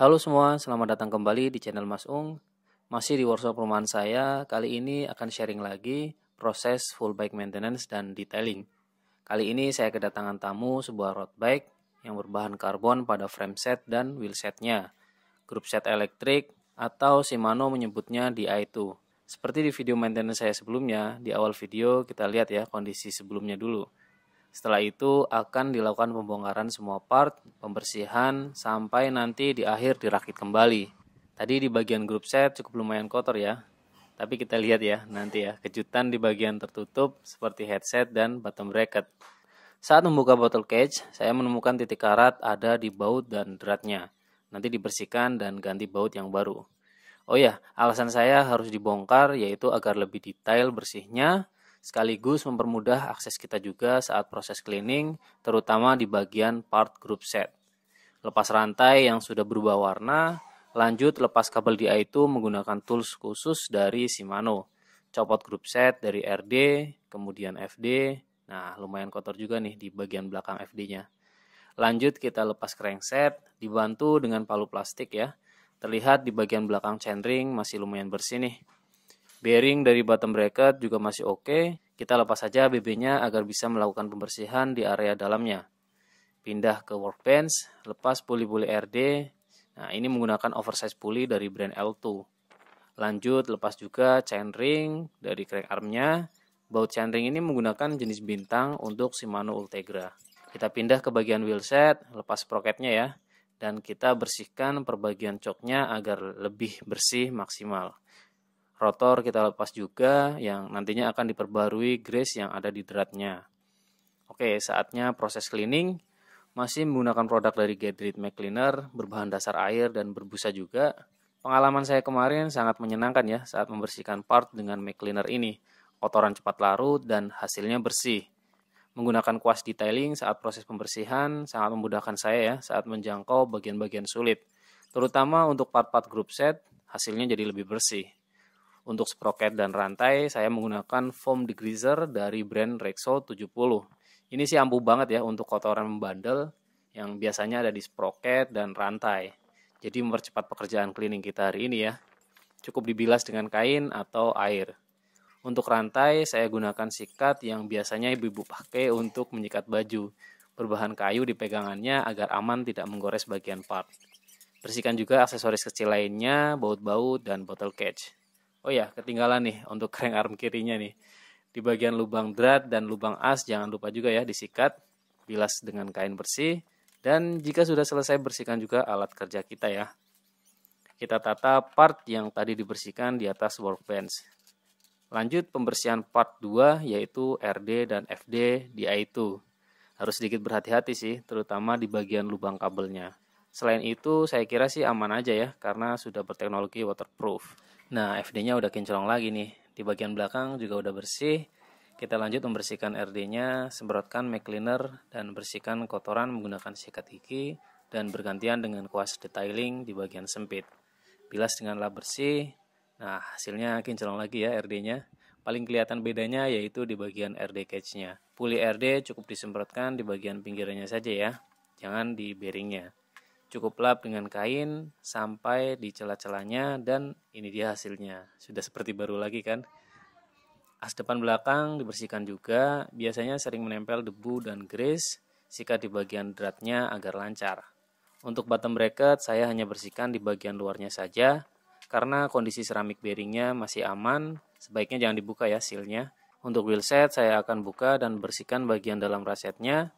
Halo semua, selamat datang kembali di channel Mas Ung. Masih di workshop perumahan saya, kali ini akan sharing lagi proses full bike maintenance dan detailing. Kali ini saya kedatangan tamu sebuah road bike yang berbahan karbon pada frame set dan wheel setnya, grup set elektrik atau Shimano menyebutnya DI2. Seperti di video maintenance saya sebelumnya, di awal video kita lihat ya kondisi sebelumnya dulu. Setelah itu akan dilakukan pembongkaran semua part, pembersihan, sampai nanti di akhir dirakit kembali. Tadi di bagian grup set cukup lumayan kotor ya. Tapi kita lihat ya nanti ya, kejutan di bagian tertutup seperti headset dan bottom bracket. Saat membuka bottle cage, saya menemukan titik karat ada di baut dan dratnya. Nanti dibersihkan dan ganti baut yang baru. Oh ya, alasan saya harus dibongkar yaitu agar lebih detail bersihnya, sekaligus mempermudah akses kita juga saat proses cleaning, terutama di bagian part group set. Lepas rantai yang sudah berubah warna, lanjut lepas kabel DI itu menggunakan tools khusus dari Shimano. Copot group set dari RD, kemudian FD. Nah, lumayan kotor juga nih di bagian belakang FD-nya. Lanjut kita lepas crankset, dibantu dengan palu plastik ya. Terlihat di bagian belakang chainring masih lumayan bersih nih. Bearing dari bottom bracket juga masih oke. Kita lepas saja BB-nya agar bisa melakukan pembersihan di area dalamnya. Pindah ke workbench, lepas puli-puli RD. Nah, ini menggunakan oversize puli dari brand L2. Lanjut lepas juga chainring dari crank armnya. Baut chainring ini menggunakan jenis bintang untuk Shimano Ultegra. Kita pindah ke bagian wheelset, lepas sprocketnya ya. Dan kita bersihkan perbagian coknya agar lebih bersih maksimal. Rotor kita lepas juga yang nantinya akan diperbarui grease yang ada di dratnya. Oke, saatnya proses cleaning. Masih menggunakan produk dari Gedrit Mac Cleaner, berbahan dasar air dan berbusa juga. Pengalaman saya kemarin sangat menyenangkan ya saat membersihkan part dengan Mac Cleaner ini. Kotoran cepat larut dan hasilnya bersih. Menggunakan kuas detailing saat proses pembersihan sangat memudahkan saya ya saat menjangkau bagian-bagian sulit. Terutama untuk part-part group set, hasilnya jadi lebih bersih. Untuk sprocket dan rantai, saya menggunakan foam degreaser dari brand Rexall 70. Ini sih ampuh banget ya untuk kotoran membandel yang biasanya ada di sprocket dan rantai. Jadi mempercepat pekerjaan cleaning kita hari ini ya. Cukup dibilas dengan kain atau air. Untuk rantai, saya gunakan sikat yang biasanya ibu-ibu pakai untuk menyikat baju. Berbahan kayu di pegangannya agar aman tidak menggores bagian part. Bersihkan juga aksesoris kecil lainnya, baut-baut, dan bottle cage. Oh ya, ketinggalan nih untuk crank arm kirinya nih. Di bagian lubang drat dan lubang as jangan lupa juga ya disikat, bilas dengan kain bersih, dan jika sudah selesai bersihkan juga alat kerja kita ya. Kita tata part yang tadi dibersihkan di atas workbench. Lanjut pembersihan part 2 yaitu RD dan FD di I2. Harus sedikit berhati-hati sih, terutama di bagian lubang kabelnya. Selain itu saya kira sih aman aja ya, karena sudah berteknologi waterproof. Nah, FD-nya udah kinclong lagi nih. Di bagian belakang juga udah bersih. Kita lanjut membersihkan RD-nya, semprotkan Mac Cleaner, dan bersihkan kotoran menggunakan sikat gigi, dan bergantian dengan kuas detailing di bagian sempit. Bilas dengan lap bersih. Nah, hasilnya kinclong lagi ya RD-nya. Paling kelihatan bedanya yaitu di bagian RD cage-nya. Puli RD cukup disemprotkan di bagian pinggirnya saja ya, jangan di bearingnya. Cukup lap dengan kain sampai di celah-celahnya dan ini dia hasilnya. Sudah seperti baru lagi kan? As depan belakang dibersihkan juga, biasanya sering menempel debu dan grease, sikat di bagian dratnya agar lancar. Untuk bottom bracket saya hanya bersihkan di bagian luarnya saja, karena kondisi seramik bearingnya masih aman, sebaiknya jangan dibuka ya sealnya. Untuk wheel set saya akan buka dan bersihkan bagian dalam rasetnya.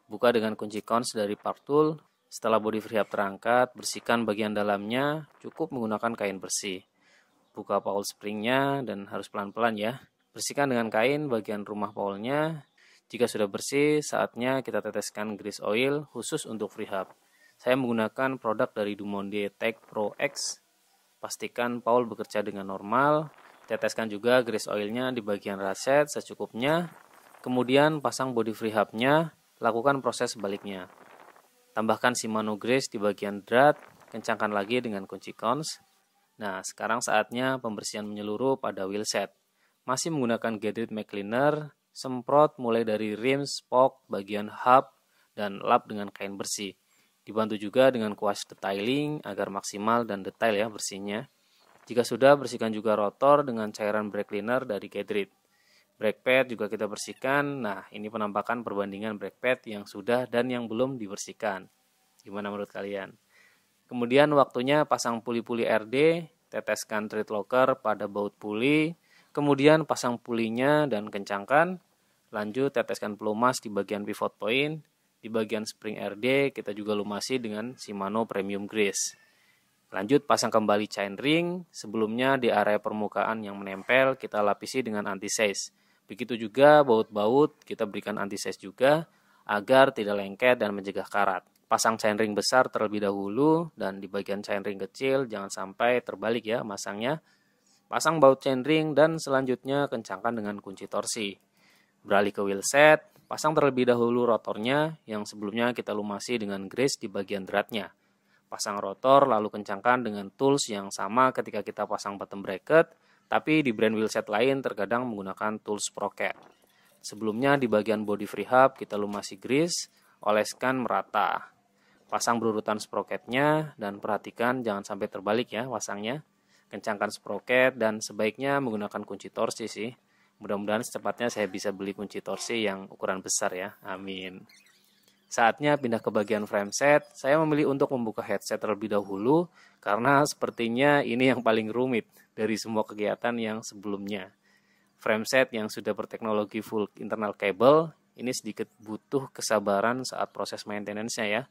Buka dengan kunci cons dari part tool. Setelah body freehub terangkat, bersihkan bagian dalamnya, cukup menggunakan kain bersih. Buka pawl springnya dan harus pelan-pelan ya. Bersihkan dengan kain bagian rumah pawlnya. Jika sudah bersih, saatnya kita teteskan grease oil khusus untuk freehub. Saya menggunakan produk dari Dumonde Tech Pro X. Pastikan pawl bekerja dengan normal. Teteskan juga grease oilnya di bagian raset secukupnya. Kemudian pasang body freehubnya. Lakukan proses sebaliknya. Tambahkan Shimano grease di bagian drat. Kencangkan lagi dengan kunci cons. Nah, sekarang saatnya pembersihan menyeluruh pada wheel set. Masih menggunakan Gedrit Mac Cleaner. Semprot mulai dari rim, spoke, bagian hub, dan lap dengan kain bersih. Dibantu juga dengan kuas detailing agar maksimal dan detail ya bersihnya. Jika sudah, bersihkan juga rotor dengan cairan brake cleaner dari Kedrit. Brake pad juga kita bersihkan. Nah, ini penampakan perbandingan brake pad yang sudah dan yang belum dibersihkan. Gimana menurut kalian? Kemudian waktunya pasang puli-puli RD, teteskan thread locker pada baut puli, kemudian pasang pulinya dan kencangkan. Lanjut teteskan pelumas di bagian pivot point. Di bagian spring RD kita juga lumasi dengan Shimano Premium Grease. Lanjut pasang kembali chain ring. Sebelumnya di area permukaan yang menempel kita lapisi dengan anti-seize. Begitu juga baut-baut kita berikan anti-seize juga agar tidak lengket dan mencegah karat. Pasang chain ring besar terlebih dahulu dan di bagian chain ring kecil jangan sampai terbalik ya masangnya. Pasang baut chain ring dan selanjutnya kencangkan dengan kunci torsi. Beralih ke wheel set, pasang terlebih dahulu rotornya yang sebelumnya kita lumasi dengan grease di bagian dratnya. Pasang rotor lalu kencangkan dengan tools yang sama ketika kita pasang bottom bracket, tapi di brand wheelset lain terkadang menggunakan tools sprocket. Sebelumnya di bagian body free hub kita lumasi grease, oleskan merata. Pasang berurutan sprocketnya dan perhatikan jangan sampai terbalik ya pasangnya. Kencangkan sprocket dan sebaiknya menggunakan kunci torsi sih. Mudah-mudahan secepatnya saya bisa beli kunci torsi yang ukuran besar ya. Amin. Saatnya pindah ke bagian frame set. Saya memilih untuk membuka headset terlebih dahulu karena sepertinya ini yang paling rumit dari semua kegiatan yang sebelumnya. Frame set yang sudah berteknologi full internal cable ini sedikit butuh kesabaran saat proses maintenance-nya ya.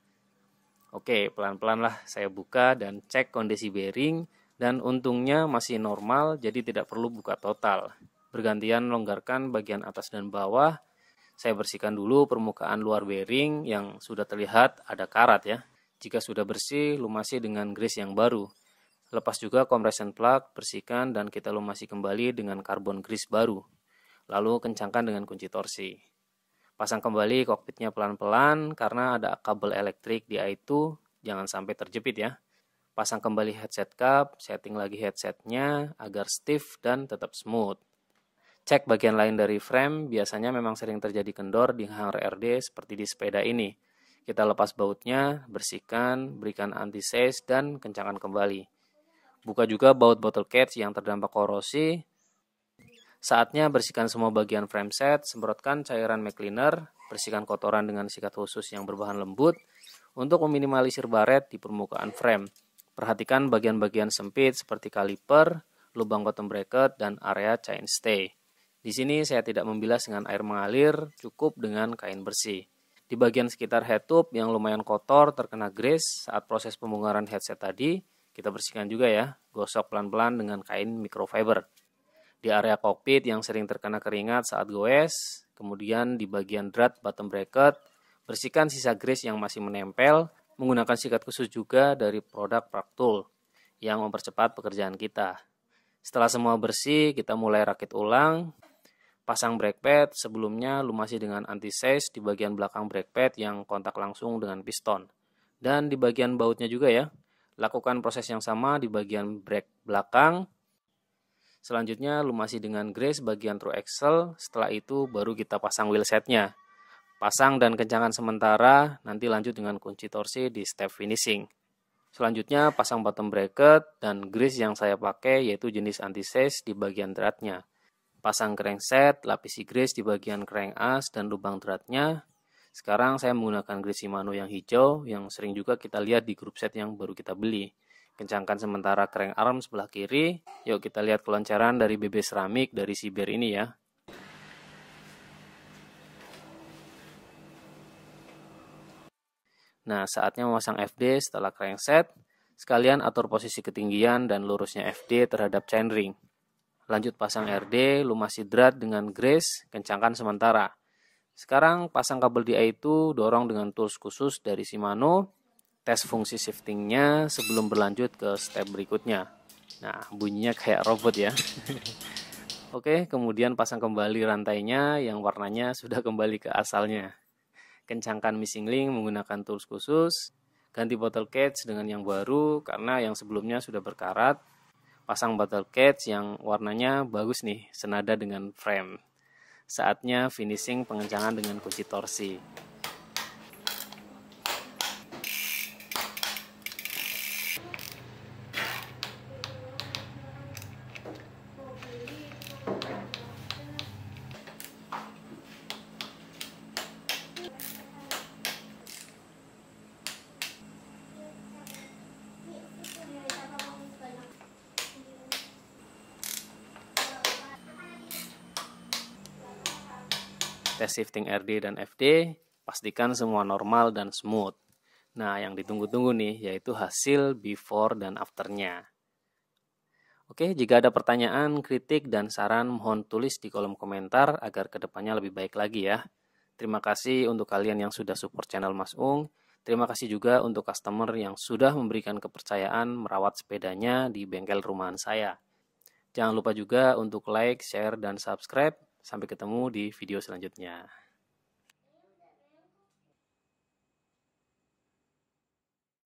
Oke, pelan-pelan lah saya buka dan cek kondisi bearing dan untungnya masih normal jadi tidak perlu buka total. Bergantian longgarkan bagian atas dan bawah. Saya bersihkan dulu permukaan luar bearing yang sudah terlihat ada karat ya. Jika sudah bersih, lumasi dengan grease yang baru. Lepas juga compression plug, bersihkan dan kita lumasi kembali dengan carbon grease baru. Lalu kencangkan dengan kunci torsi. Pasang kembali kokpitnya pelan-pelan karena ada kabel elektrik di I2, jangan sampai terjepit ya. Pasang kembali headset cup, setting lagi headsetnya agar stiff dan tetap smooth. Cek bagian lain dari frame, biasanya memang sering terjadi kendor di hanger RD seperti di sepeda ini. Kita lepas bautnya, bersihkan, berikan anti-seize dan kencangkan kembali. Buka juga baut bottle catch yang terdampak korosi. Saatnya bersihkan semua bagian frame set, semprotkan cairan MAC cleaner, bersihkan kotoran dengan sikat khusus yang berbahan lembut untuk meminimalisir baret di permukaan frame. Perhatikan bagian-bagian sempit seperti kaliper, lubang bottom bracket, dan area chain stay. Di sini saya tidak membilas dengan air mengalir, cukup dengan kain bersih. Di bagian sekitar head tube yang lumayan kotor terkena grease saat proses pembongkaran headset tadi, kita bersihkan juga ya, gosok pelan-pelan dengan kain microfiber. Di area kokpit yang sering terkena keringat saat goes, kemudian di bagian drat bottom bracket, bersihkan sisa grease yang masih menempel menggunakan sikat khusus juga dari produk Praktool yang mempercepat pekerjaan kita. Setelah semua bersih, kita mulai rakit ulang. Pasang brake pad, sebelumnya lumasi dengan anti-seize di bagian belakang brake pad yang kontak langsung dengan piston. Dan di bagian bautnya juga ya, lakukan proses yang sama di bagian brake belakang. Selanjutnya lumasi dengan grease bagian through axle, setelah itu baru kita pasang wheel setnya. Pasang dan kencangkan sementara, nanti lanjut dengan kunci torsi di step finishing. Selanjutnya pasang bottom bracket dan grease yang saya pakai yaitu jenis anti-seize di bagian dratnya. Pasang crankset, lapisi grease di bagian crank as dan lubang dratnya. Sekarang saya menggunakan grease Shimano yang hijau yang sering juga kita lihat di grup set yang baru kita beli. Kencangkan sementara crank arm sebelah kiri. Yuk kita lihat keloncaran dari BB Ceramik dari Siber ini ya. Nah, saatnya memasang FD setelah crankset. Sekalian atur posisi ketinggian dan lurusnya FD terhadap chainring. Lanjut pasang RD, lumasi drat dengan grease, kencangkan sementara. Sekarang pasang kabel DI itu dorong dengan tools khusus dari Shimano. Tes fungsi shiftingnya sebelum berlanjut ke step berikutnya. Nah, bunyinya kayak robot ya. Oke, kemudian pasang kembali rantainya yang warnanya sudah kembali ke asalnya. Kencangkan missing link menggunakan tools khusus. Ganti bottle catch dengan yang baru karena yang sebelumnya sudah berkarat. Pasang bottle catch yang warnanya bagus nih, senada dengan frame. Saatnya finishing pengencangan dengan kunci torsi. tes shifting RD dan FD, pastikan semua normal dan smooth. Nah, yang ditunggu-tunggu nih yaitu hasil before dan afternya. Oke, jika ada pertanyaan, kritik, dan saran mohon tulis di kolom komentar agar kedepannya lebih baik lagi ya. Terima kasih untuk kalian yang sudah support channel Mas Ung. Terima kasih juga untuk customer yang sudah memberikan kepercayaan merawat sepedanya di bengkel rumahan saya. Jangan lupa juga untuk like, share, dan subscribe. Sampai ketemu di video selanjutnya.